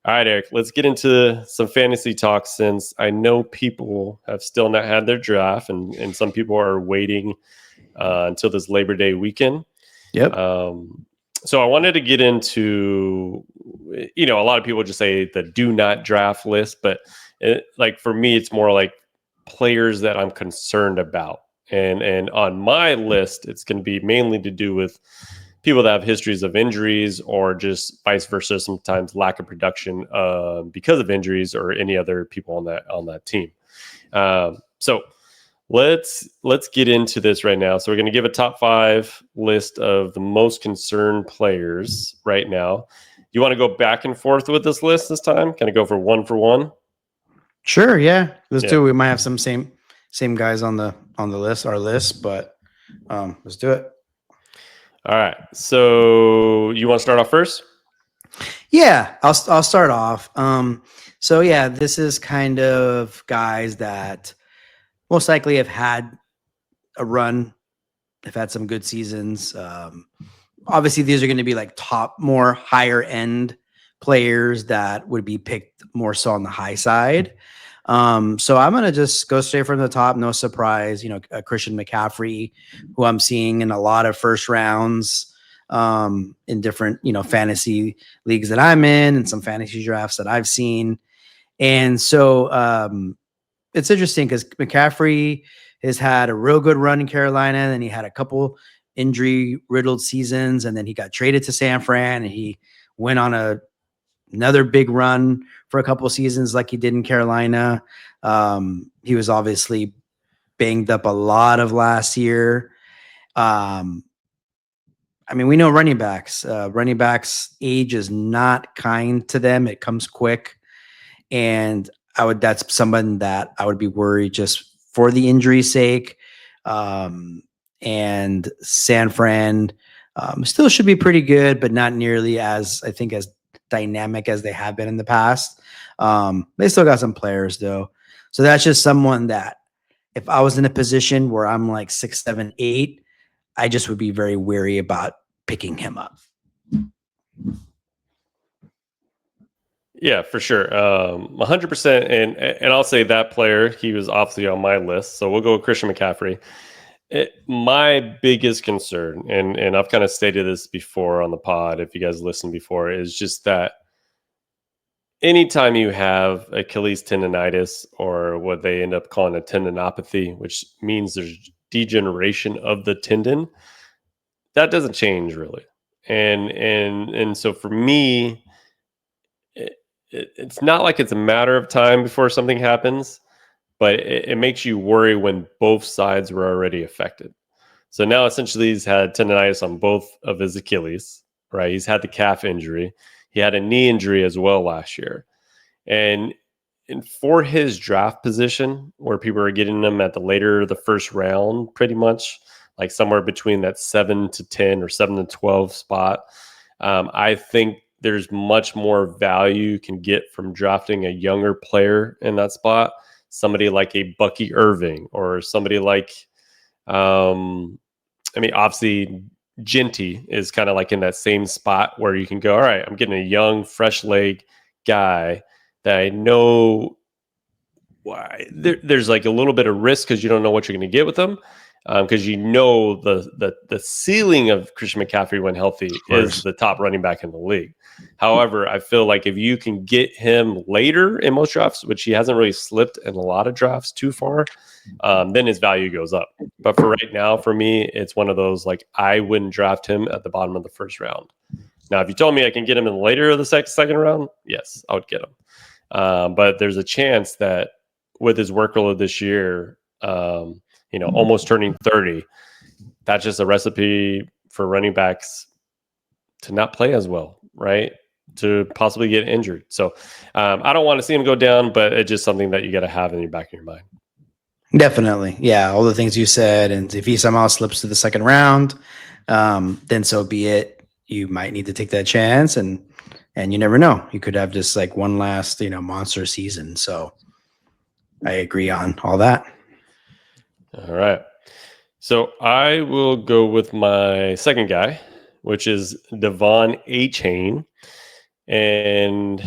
All right, Eric, let's get into some fantasy talk since I know people have still not had their draft and some people are waiting until this Labor Day weekend. Yep. So I wanted to get into, a lot of people just say the do not draft list, but like for me, it's more like players that I'm concerned about. And on my list, it's going to be mainly to do with people that have histories of injuries or just vice versa, sometimes lack of production because of injuries or any other people on that team. So let's get into this right now. So we're going to give a top 5 list of the most concerned players right now. You want to go back and forth with this list this time? Kind of go for one? Sure. Yeah. Let's do it. We might have some same guys on the list, our list, but let's do it. All right. So you want to start off first? Yeah, I'll start off. So yeah, this is kind of guys that most likely have had a run, have had some good seasons. Obviously, these are going to be like more higher end players that would be picked more so on the high side. So I'm going to just go straight from the top. No surprise, Christian McCaffrey, who I'm seeing in a lot of first rounds in different, fantasy leagues that I'm in and some fantasy drafts that I've seen. And so it's interesting because McCaffrey has had a real good run in Carolina, and he had a couple injury riddled seasons, and then he got traded to San Fran, and he went on another big run for a couple of seasons like he did in Carolina. He was obviously banged up a lot of last year. We know running backs age is not kind to them. It comes quick. And that's someone that I would be worried just for the injury's sake. And San Fran still should be pretty good, but not nearly as dynamic as they have been in the past. They still got some players though. So that's just someone that if I was in a position where I'm like 6, 7, 8, I just would be very wary about picking him up. Yeah, for sure. 100%. And I'll say that player, he was obviously on my list. So we'll go with Christian McCaffrey. My biggest concern, and I've kind of stated this before on the pod, if you guys listened before, is just that anytime you have Achilles tendonitis or what they end up calling a tendinopathy, which means there's degeneration of the tendon, that doesn't change really. And so for me, it's not like it's a matter of time before something happens, but it makes you worry when both sides were already affected. So now essentially he's had tendonitis on both of his Achilles, right? He's had the calf injury. He had a knee injury as well last year. And for his draft position, where people are getting him at the first round, pretty much like somewhere between that 7 to 10 or 7 to 12 spot, I think there's much more value you can get from drafting a younger player in that spot. Somebody like a Bucky Irving or somebody like, obviously Ginty is kind of like in that same spot where you can go, all right, I'm getting a young, fresh leg guy that I know there's like a little bit of risk because you don't know what you're going to get with them. Because the ceiling of Christian McCaffrey when healthy is the top running back in the league. However, I feel like if you can get him later in most drafts, which he hasn't really slipped in a lot of drafts too far, then his value goes up. But for right now, for me, it's one of those like I wouldn't draft him at the bottom of the first round. Now, if you told me I can get him in later of the second round, yes, I would get him. But there's a chance that with his workload this year, almost turning 30, that's just a recipe for running backs to not play as well, right? To possibly get injured. So I don't want to see him go down, but it's just something that you got to have in your back of your mind. Definitely. Yeah. All the things you said. And if he somehow slips to the second round, then so be it. You might need to take that chance and you never know. You could have just like one last, monster season. So I agree on all that. All right. So I will go with my second guy, which is Devon A-Chain. And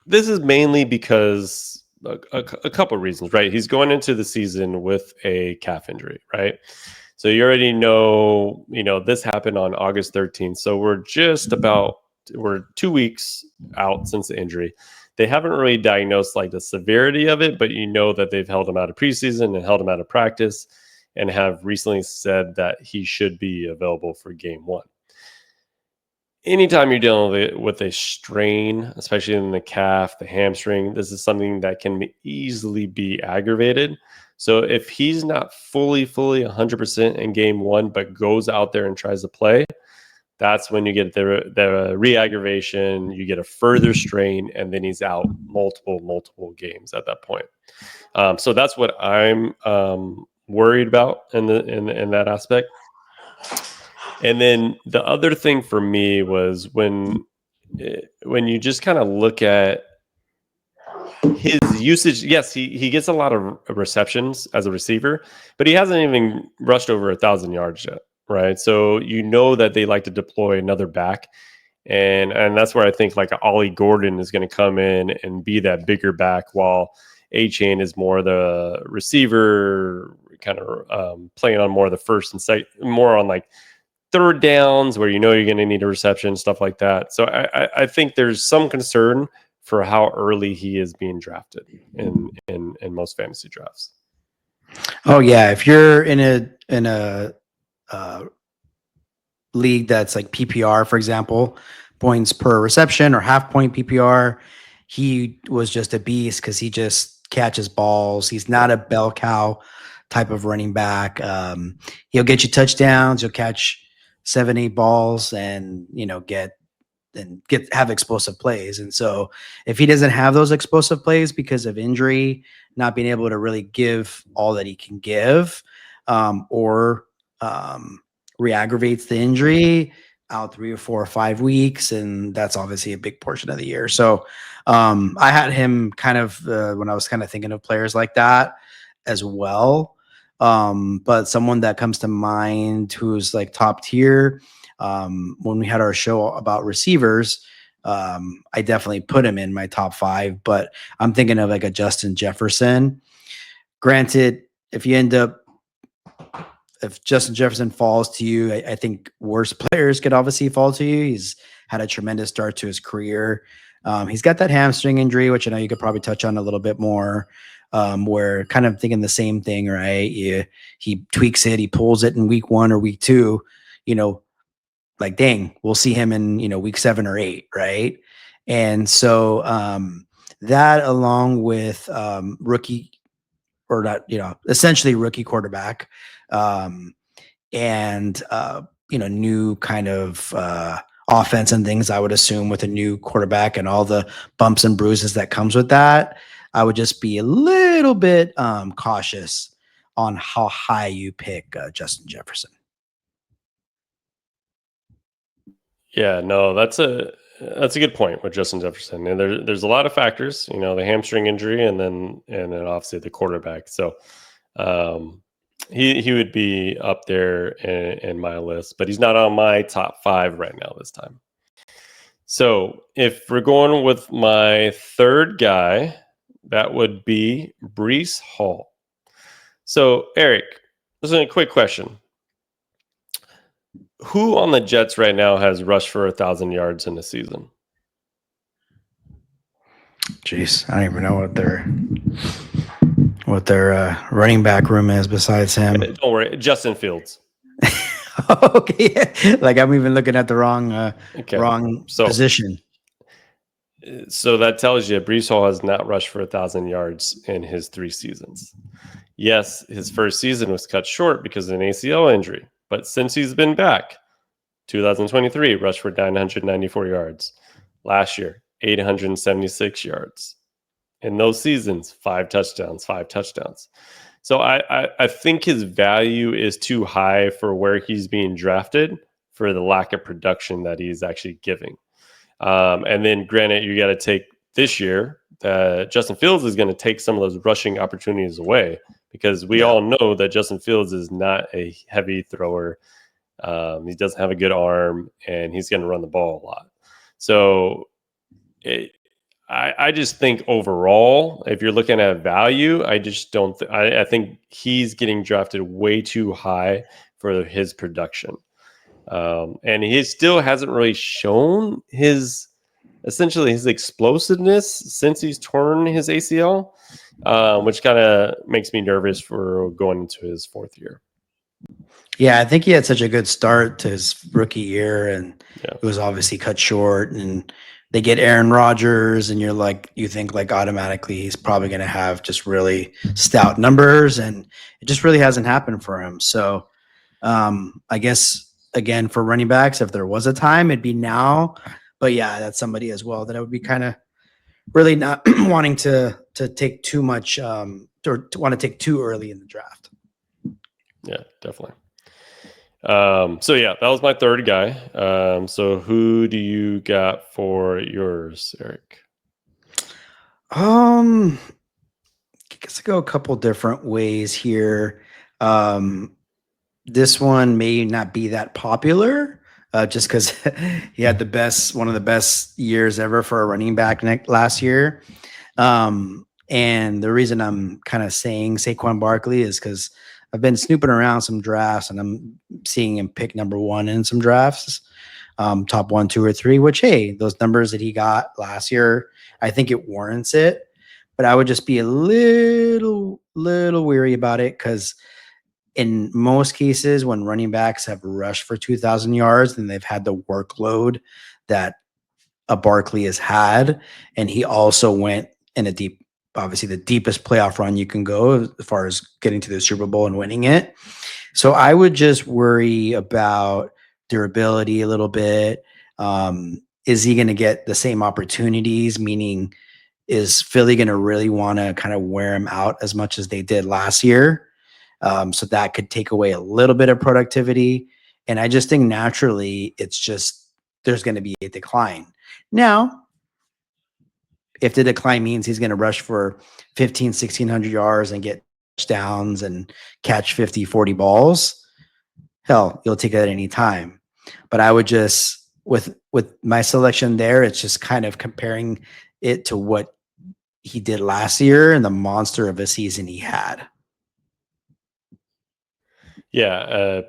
This is mainly because a couple of reasons, right? He's going into the season with a calf injury, right? So you already know, this happened on August 13th. So we're 2 weeks out since the injury. They haven't really diagnosed like the severity of it, but you know that they've held him out of preseason and held him out of practice and have recently said that he should be available for game one. Anytime you're dealing with a strain, especially in the calf, the hamstring, this is something that can easily be aggravated. So if he's not fully 100% in game one, but goes out there and tries to play, that's when you get the re-aggravation, you get a further strain, and then he's out multiple games at that point. So that's what I'm worried about in that aspect. And then the other thing for me was when you just kind of look at his usage. Yes, he gets a lot of receptions as a receiver, but he hasn't even rushed over 1,000 yards yet, right? So you know that they like to deploy another back, and that's where I think like Ollie Gordon is going to come in and be that bigger back, while A-Chain is more the receiver, kind of playing on more of the first and second, more on like third downs where you're going to need a reception, stuff like that. So I think there's some concern for how early he is being drafted in most fantasy drafts. Oh yeah, if you're in a uh, league that's like PPR, for example, points per reception or half point PPR, he was just a beast because he just catches balls. He's not a bell cow type of running back. He'll get you touchdowns. He'll catch 7, 8 balls, and have explosive plays. And so if he doesn't have those explosive plays because of injury, not being able to really give all that he can give, or re-aggravates the injury, out 3 or 4 or 5 weeks, and that's obviously a big portion of the year. So I had him kind of when I was kind of thinking of players like that as well. But someone that comes to mind who's like top tier, when we had our show about receivers, I definitely put him in my top 5, but I'm thinking of like a Justin Jefferson. Granted, if Justin Jefferson falls to you, I think worse players could obviously fall to you. He's had a tremendous start to his career. He's got that hamstring injury, which I know you could probably touch on a little bit more. We're kind of thinking the same thing, right? He tweaks it, he pulls it in week 1 or week 2, like, dang, we'll see him in, week 7 or 8. Right. And so, that along with, rookie, or not, essentially rookie quarterback, and, new kind of, offense and things, I would assume, with a new quarterback and all the bumps and bruises that comes with that, I would just be a little bit, cautious on how high you pick, Justin Jefferson. Yeah, no, that's a good point with Justin Jefferson. And there's a lot of factors, the hamstring injury and then obviously the quarterback. So um, he would be up there in my list, but he's not on my top 5 right now this time. So if we're going with my third guy, that would be Breece Hall. So Eric, this is a quick question. Who on the Jets right now has rushed for 1,000 yards in the season? Jeez, I don't even know what their running back room is besides him. Don't worry, Justin Fields. Okay, like I'm even looking at the wrong position. So that tells you Breece Hall has not rushed for 1,000 yards in his 3 seasons. Yes, his first season was cut short because of an ACL injury, but since he's been back, 2023 rushed for 994 yards. Last year, 876 yards. In those seasons, 5 touchdowns. So I think his value is too high for where he's being drafted for the lack of production that he's actually giving. And then granted, you got to take this year that Justin Fields is going to take some of those rushing opportunities away, because we all know that Justin Fields is not a heavy thrower. He doesn't have a good arm, and he's going to run the ball a lot. So I just think overall, if you're looking at value, I just don't. I think he's getting drafted way too high for his production, and he still hasn't really shown essentially his explosiveness since he's torn his ACL, which kind of makes me nervous for going into his 4th year. Yeah, I think he had such a good start to his rookie year, and Yeah. it was obviously cut short. And they get Aaron Rodgers, and you think like automatically he's probably going to have just really stout numbers, and it just really hasn't happened for him. So I guess again for running backs, if there was a time, it'd be now. But yeah, that's somebody as well that I would be kind of really not wanting to take too much or to want to take too early in the draft. Yeah, definitely. So yeah, that was my 3rd guy. So who do you got for yours, Eric? I guess I go a couple different ways here. This one may not be that popular, just because he had one of the best years ever for a running back last year. And the reason I'm kind of saying Saquon Barkley is because I've been snooping around some drafts, and I'm seeing him pick number 1 in some drafts, top 1, 2, or 3. Which, hey, those numbers that he got last year, I think it warrants it. But I would just be a little weary about it, because in most cases, when running backs have rushed for 2,000 yards, then they've had the workload that a Barkley has had, and he also went in obviously the deepest playoff run you can go as far as getting to the Super Bowl and winning it. So I would just worry about durability a little bit. Is he going to get the same opportunities? Meaning, is Philly going to really want to kind of wear him out as much as they did last year? So that could take away a little bit of productivity. And I just think naturally there's going to be a decline. Now, if the decline means he's going to rush for 1,600 yards and get touchdowns and catch 50, 40 balls, hell, you'll take that at any time. But I would just, with my selection there, it's just kind of comparing it to what he did last year and the monster of a season he had. Yeah,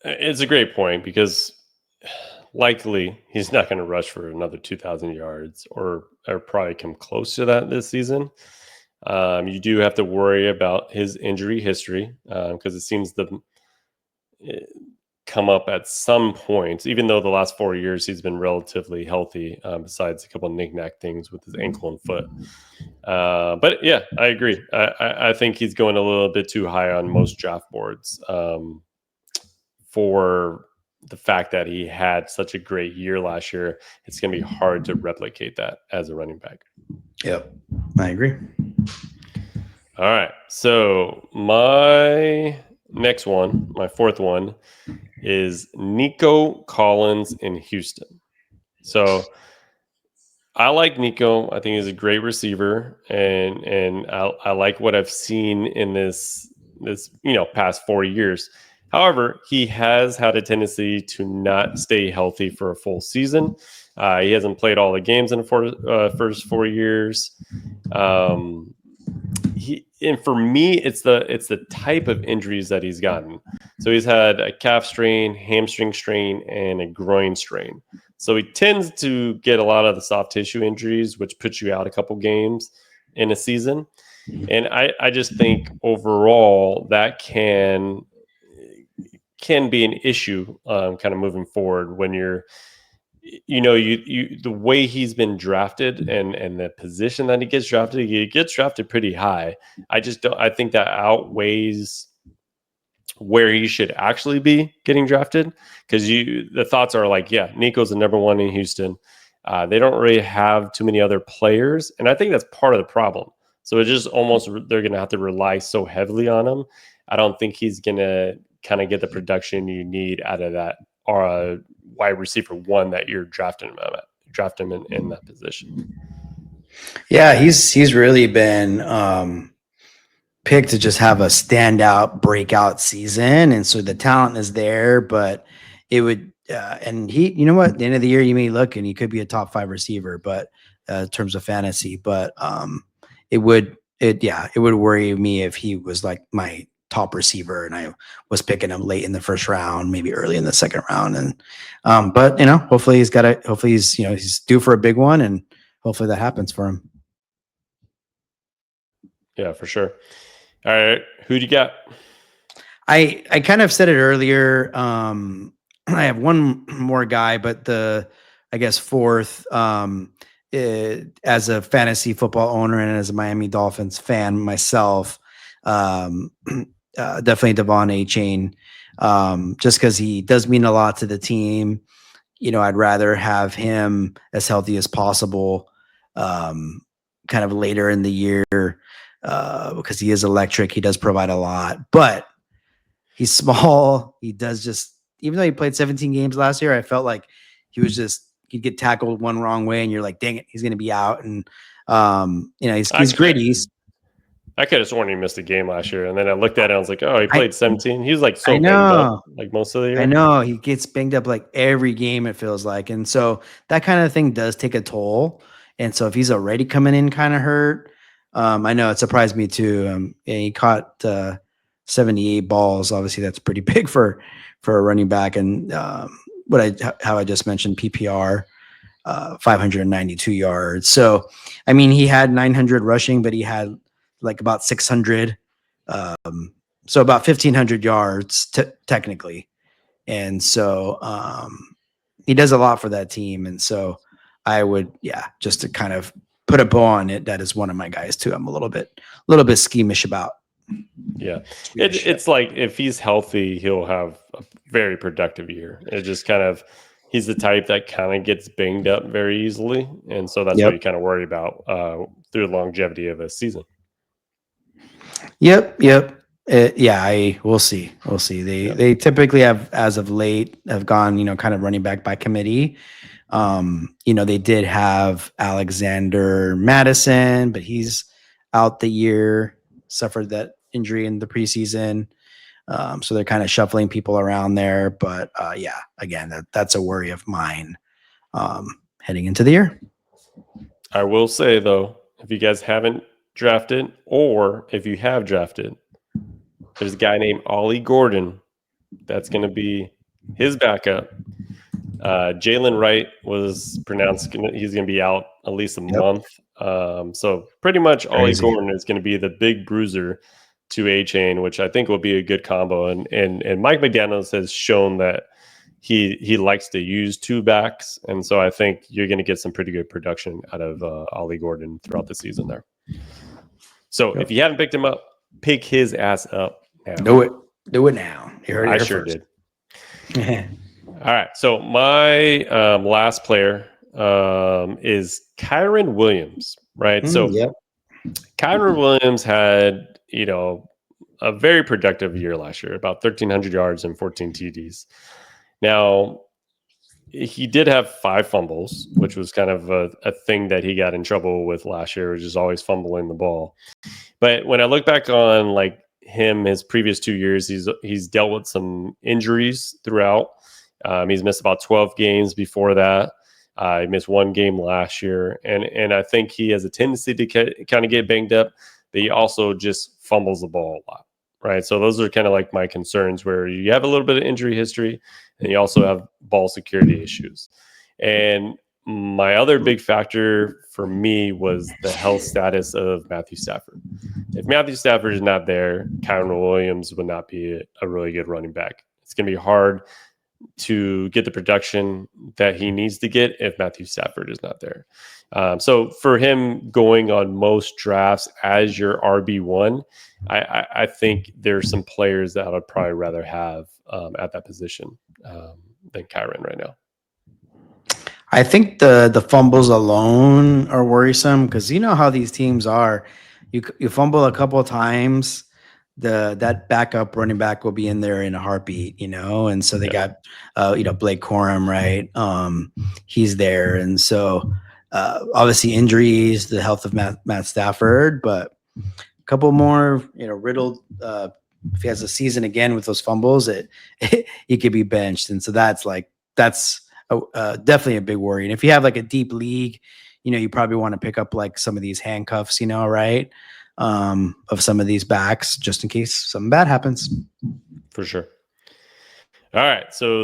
it's a great point, because likely he's not going to rush for another 2,000 yards or probably come close to that this season. You do have to worry about his injury history, because it seems to come up at some point, even though the last 4 years he's been relatively healthy, besides a couple of knick-knack things with his ankle and foot. But yeah, I agree. I think he's going a little bit too high on most draft boards, for the fact that he had such a great year last year. It's going to be hard to replicate that as a running back. Yep, I agree. All right. So my next one, my 4th one, is Nico Collins in Houston. So I like Nico. I think he's a great receiver, and I like what I've seen in this past 4 years. However, he has had a tendency to not stay healthy for a full season. He hasn't played all the games in the first 4 years. And for me, it's the type of injuries that he's gotten. So he's had a calf strain, hamstring strain, and a groin strain. So he tends to get a lot of the soft tissue injuries, which puts you out a couple games in a season. And I just think overall that can be an issue, kind of moving forward, when you're, the way he's been drafted and the position that he gets drafted pretty high. I think that outweighs where he should actually be getting drafted, because the thoughts are like, yeah, Nico's the number 1 in Houston. They don't really have too many other players, and I think that's part of the problem. So it's just almost they're going to have to rely so heavily on him. I don't think he's going to kind of get the production you need out of that wide receiver 1 that you're drafting him at. Draft him in that position. Yeah, he's really been picked to just have a standout breakout season, and so the talent is there, but it would and he, you know what, at the end of the year, you may look and he could be a top 5 receiver, but in terms of fantasy, but it would, it would worry me if he was like my top receiver and I was picking him late in the first round, maybe early in the second round. And, but hopefully hopefully he's, he's due for a big one, and hopefully that happens for him. Yeah, for sure. All right. Who do you got? I kind of said it earlier. I have one more guy, but I guess fourth, as a fantasy football owner and as a Miami Dolphins fan myself, definitely Devon A-Chain, just because he does mean a lot to the team. I'd rather have him as healthy as possible, kind of later in the year, because he is electric. He does provide a lot, but he's small. He does just, even though he played 17 games last year, I felt like he'd get tackled one wrong way and you're like, dang it, he's going to be out. And, he's great. I could have sworn he missed a game last year. And then I looked at it, I was like, oh, he played 17. He was like so banged up like most of the year. I know he gets banged up like every game, it feels like. And so that kind of thing does take a toll. And so if he's already coming in kind of hurt, I know it surprised me too. And he caught 78 balls. Obviously, that's pretty big for a running back. And how I just mentioned PPR, 592 yards. So, I mean, he had 900 rushing, but he had like about 600. So about 1,500 yards technically. And so he does a lot for that team. And so I would, just to kind of put a bow on it, that is one of my guys too. I'm a little bit squeamish about. Yeah. It's like if he's healthy, he'll have a very productive year. It just kind of, he's the type that kind of gets banged up very easily. And so that's what you kind of worry about through the longevity of a season. Yep. We'll see. They typically have, as of late, have gone, kind of running back by committee. They did have Alexander Madison, but he's out the year, suffered that injury in the preseason. So they're kind of shuffling people around there. But again, that's a worry of mine heading into the year. I will say, though, if you guys haven't drafted, or if you have drafted, there's a guy named Ollie Gordon that's going to be his backup. Jalen Wright was pronounced he's going to be out at least a month. So pretty much Ollie Gordon is going to be the big bruiser to A-Chain, which I think will be a good combo. And Mike McDaniels has shown that he likes to use two backs. And so I think you're going to get some pretty good production out of Ollie Gordon throughout the season there. So if you haven't picked him up, pick his ass up now. Do it now. I sure did. All right. So my last player is Kyren Williams, right? Kyren Williams had, a very productive year last year, about 1,300 yards and 14 TDs. Now, he did have 5 fumbles, which was kind of a thing that he got in trouble with last year, which is always fumbling the ball. But when I look back on like him, his previous 2 years, he's dealt with some injuries throughout. He's missed about 12 games before that. He missed 1 game last year. And I think he has a tendency to kind of get banged up, but he also just fumbles the ball a lot, right? So those are kind of like my concerns, where you have a little bit of injury history and you also have ball security issues. And my other big factor for me was the health status of Matthew Stafford. If Matthew Stafford is not there, Kyren Williams would not be a really good running back. It's going to be hard to get the production that he needs to get if Matthew Stafford is not there. So for him going on most drafts as your RB1, I think there's some players that I would probably rather have at that position than Kyren right now. I think the fumbles alone are worrisome, because you know how these teams are. You fumble a couple of times, that backup running back will be in there in a heartbeat, and so they got Blake Corum, right? He's there, and so obviously injuries, the health of Matt Stafford, but a couple more, riddled. If he has a season again with those fumbles, he could be benched, and so that's like that's definitely a big worry. And if you have like a deep league, you probably want to pick up like some of these handcuffs, right? Of some of these backs, just in case something bad happens. For sure. All right. So